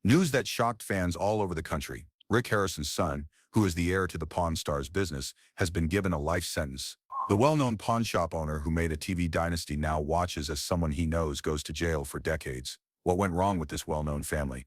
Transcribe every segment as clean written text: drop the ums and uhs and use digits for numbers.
News that shocked fans all over the country. Rick Harrison's son, who is the heir to the Pawn Stars business, has been given a life sentence. The well-known pawn shop owner who made a TV dynasty now watches as someone he knows goes to jail for decades. What went wrong with this well-known family?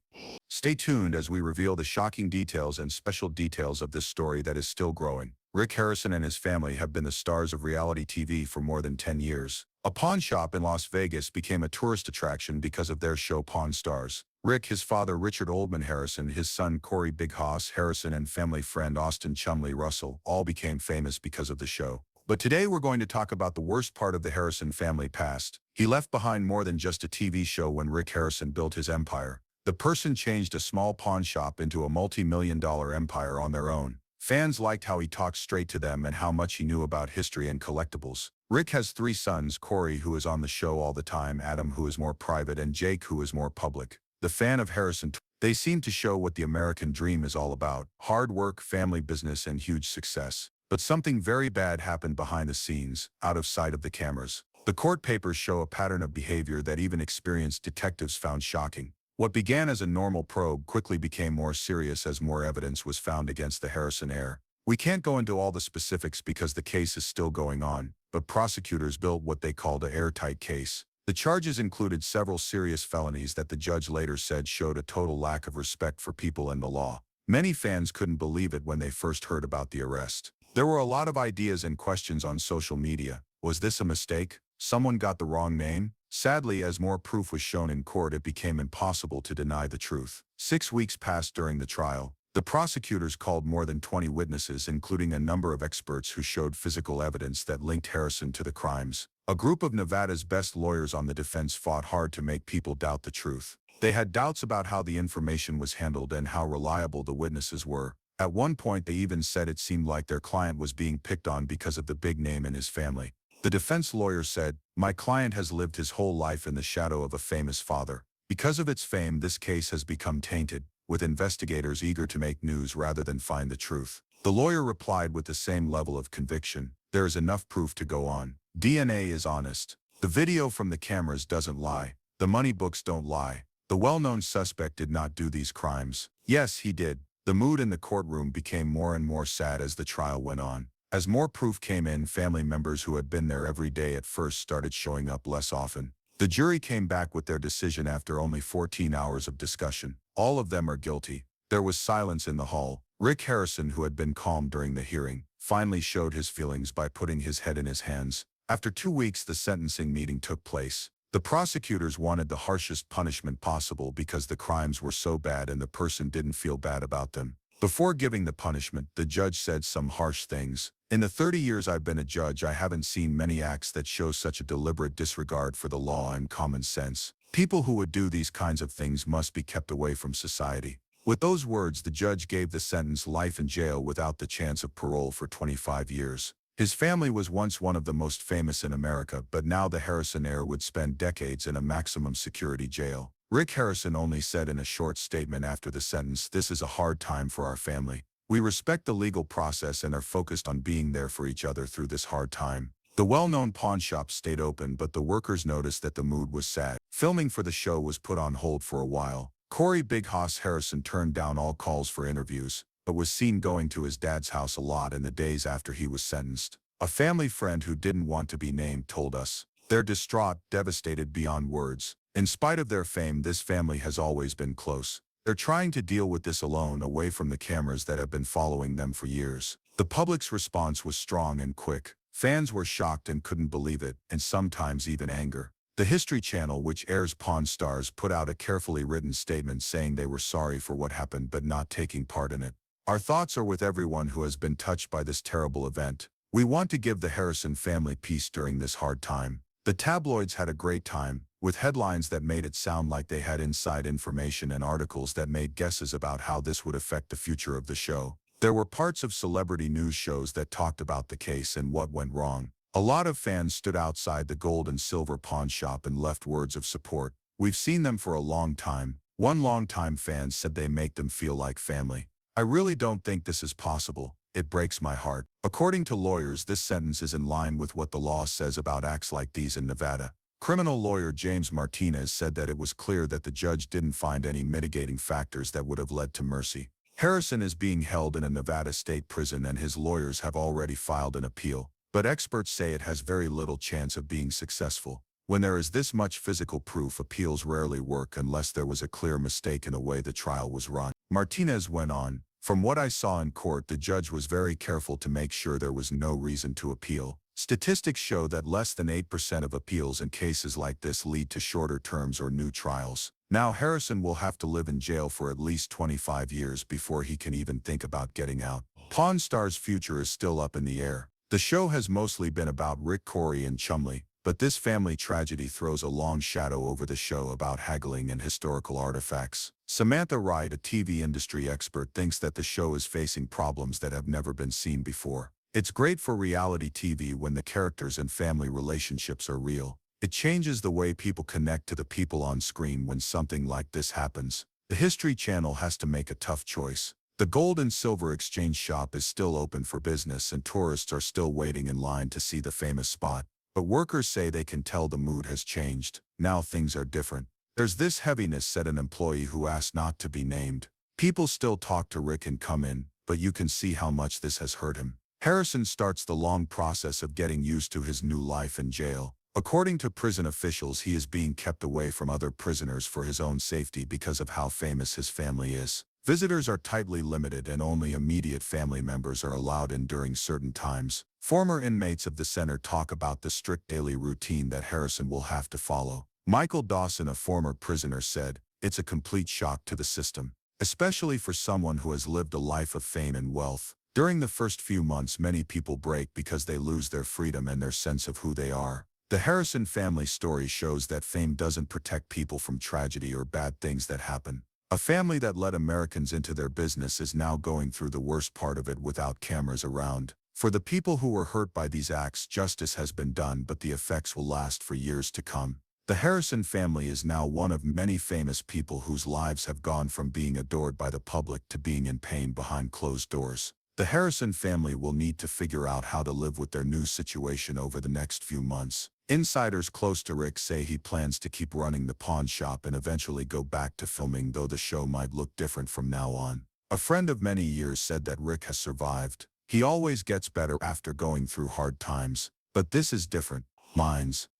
Stay tuned as we reveal the shocking details and special details of this story that is still growing. Rick Harrison and his family have been the stars of reality TV for more than 10 years. A pawn shop in Las Vegas became a tourist attraction because of their show Pawn Stars. Rick, his father Richard Oldman Harrison, his son Corey Big Hoss Harrison, and family friend Austin Chumley Russell all became famous because of the show. But today we're going to talk about the worst part of the Harrison family past. He left behind more than just a TV show when Rick Harrison built his empire. The person changed a small pawn shop into a multi-million-dollar empire on their own. Fans liked how he talked straight to them and how much he knew about history and collectibles. Rick has three sons: Corey, who is on the show all the time, Adam, who is more private, and Jake, who is more public. The fan of Harrison, they seem to show what the American dream is all about: hard work, family business, and huge success. But something very bad happened behind the scenes, out of sight of the cameras. The court papers show a pattern of behavior that even experienced detectives found shocking. What began as a normal probe quickly became more serious as more evidence was found against the Harrison heir. We can't go into all the specifics because the case is still going on, but prosecutors built what they called an airtight case. The charges included several serious felonies that the judge later said showed a total lack of respect for people and the law. Many fans couldn't believe it when they first heard about the arrest. There were a lot of ideas and questions on social media. Was this a mistake? Someone got the wrong name? Sadly, as more proof was shown in court, it became impossible to deny the truth. 6 weeks passed during the trial. The prosecutors called more than 20 witnesses, including a number of experts who showed physical evidence that linked Harrison to the crimes. A group of Nevada's best lawyers on the defense fought hard to make people doubt the truth. They had doubts about how the information was handled and how reliable the witnesses were. At one point, they even said it seemed like their client was being picked on because of the big name in his family. The defense lawyer said, "My client has lived his whole life in the shadow of a famous father. Because of its fame, this case has become tainted, with investigators eager to make news rather than find the truth." The lawyer replied with the same level of conviction, "There is enough proof to go on. DNA is honest. The video from the cameras doesn't lie. The money books don't lie. The well-known suspect did not do these crimes." Yes, he did. The mood in the courtroom became more and more sad as the trial went on. As more proof came in, family members who had been there every day at first started showing up less often. The jury came back with their decision after only 14 hours of discussion. All of them are guilty. There was silence in the hall. Rick Harrison, who had been calm during the hearing, finally showed his feelings by putting his head in his hands. After 2 weeks, the sentencing meeting took place. The prosecutors wanted the harshest punishment possible because the crimes were so bad and the person didn't feel bad about them. Before giving the punishment, the judge said some harsh things. "In the 30 years I've been a judge, I haven't seen many acts that show such a deliberate disregard for the law and common sense. People who would do these kinds of things must be kept away from society." With those words, the judge gave the sentence life in jail without the chance of parole for 25 years. His family was once one of the most famous in America, but now the Harrison heir would spend decades in a maximum security jail. Rick Harrison only said in a short statement after the sentence, "This is a hard time for our family. We respect the legal process and are focused on being there for each other through this hard time." The well-known pawn shop stayed open, but the workers noticed that the mood was sad. Filming for the show was put on hold for a while. Corey Big Hoss Harrison turned down all calls for interviews, but was seen going to his dad's house a lot in the days after he was sentenced. A family friend who didn't want to be named told us, "They're distraught, devastated beyond words. In spite of their fame, this family has always been close. They're trying to deal with this alone, away from the cameras that have been following them for years." The public's response was strong and quick. Fans were shocked and couldn't believe it, and sometimes even anger. The History Channel, which airs Pawn Stars, put out a carefully written statement saying they were sorry for what happened but not taking part in it. "Our thoughts are with everyone who has been touched by this terrible event. We want to give the Harrison family peace during this hard time." The tabloids had a great time, with headlines that made it sound like they had inside information and articles that made guesses about how this would affect the future of the show. There were parts of celebrity news shows that talked about the case and what went wrong. A lot of fans stood outside the gold and silver pawn shop and left words of support. "We've seen them for a long time." One longtime fan said they make them feel like family. "I really don't think this is possible. It breaks my heart." According to lawyers, this sentence is in line with what the law says about acts like these in Nevada. Criminal lawyer James Martinez said that it was clear that the judge didn't find any mitigating factors that would have led to mercy. Harrison is being held in a Nevada state prison and his lawyers have already filed an appeal, but experts say it has very little chance of being successful. When there is this much physical proof, appeals rarely work unless there was a clear mistake in the way the trial was run. Martinez went on, "From what I saw in court, the judge was very careful to make sure there was no reason to appeal. Statistics show that less than 8% of appeals in cases like this lead to shorter terms or new trials. Now Harrison will have to live in jail for at least 25 years before he can even think about getting out." Pawn Star's future is still up in the air. The show has mostly been about Rick, Corey, and Chumley, but this family tragedy throws a long shadow over the show about haggling and historical artifacts. Samantha Wright, a TV industry expert, thinks that the show is facing problems that have never been seen before. "It's great for reality TV when the characters and family relationships are real. It changes the way people connect to the people on screen when something like this happens. The History Channel has to make a tough choice. The gold and silver exchange shop is still open for business and tourists are still waiting in line to see the famous spot. But workers say they can tell the mood has changed. Now things are different. There's this heaviness," said an employee who asked not to be named. "People still talk to Rick and come in, but you can see how much this has hurt him." Harrison starts the long process of getting used to his new life in jail. According to prison officials, he is being kept away from other prisoners for his own safety because of how famous his family is. Visitors are tightly limited and only immediate family members are allowed in during certain times. Former inmates of the center talk about the strict daily routine that Harrison will have to follow. Michael Dawson, a former prisoner, said, "It's a complete shock to the system, especially for someone who has lived a life of fame and wealth. During the first few months, many people break because they lose their freedom and their sense of who they are." The Harrison family story shows that fame doesn't protect people from tragedy or bad things that happen. A family that let Americans into their business is now going through the worst part of it without cameras around. For the people who were hurt by these acts, justice has been done, but the effects will last for years to come. The Harrison family is now one of many famous people whose lives have gone from being adored by the public to being in pain behind closed doors. The Harrison family will need to figure out how to live with their new situation over the next few months. Insiders close to Rick say he plans to keep running the pawn shop and eventually go back to filming, though the show might look different from now on. A friend of many years said that Rick has survived. "He always gets better after going through hard times. But this is different.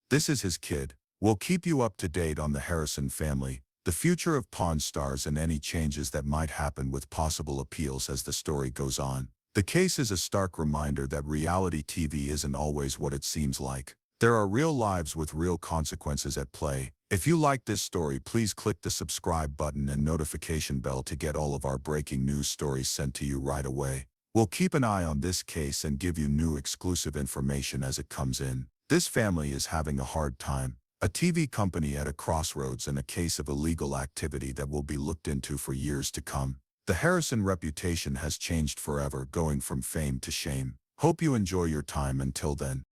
This is his kid." We'll keep you up to date on the Harrison family, the future of Pawn Stars, and any changes that might happen with possible appeals as the story goes on. The case is a stark reminder that reality TV isn't always what it seems like. There are real lives with real consequences at play. If you like this story, please click the subscribe button and notification bell to get all of our breaking news stories sent to you right away. We'll keep an eye on this case and give you new exclusive information as it comes in. This family is having a hard time. A TV company at a crossroads, and a case of illegal activity that will be looked into for years to come. The Harrison reputation has changed forever, going from fame to shame. Hope you enjoy your time until then.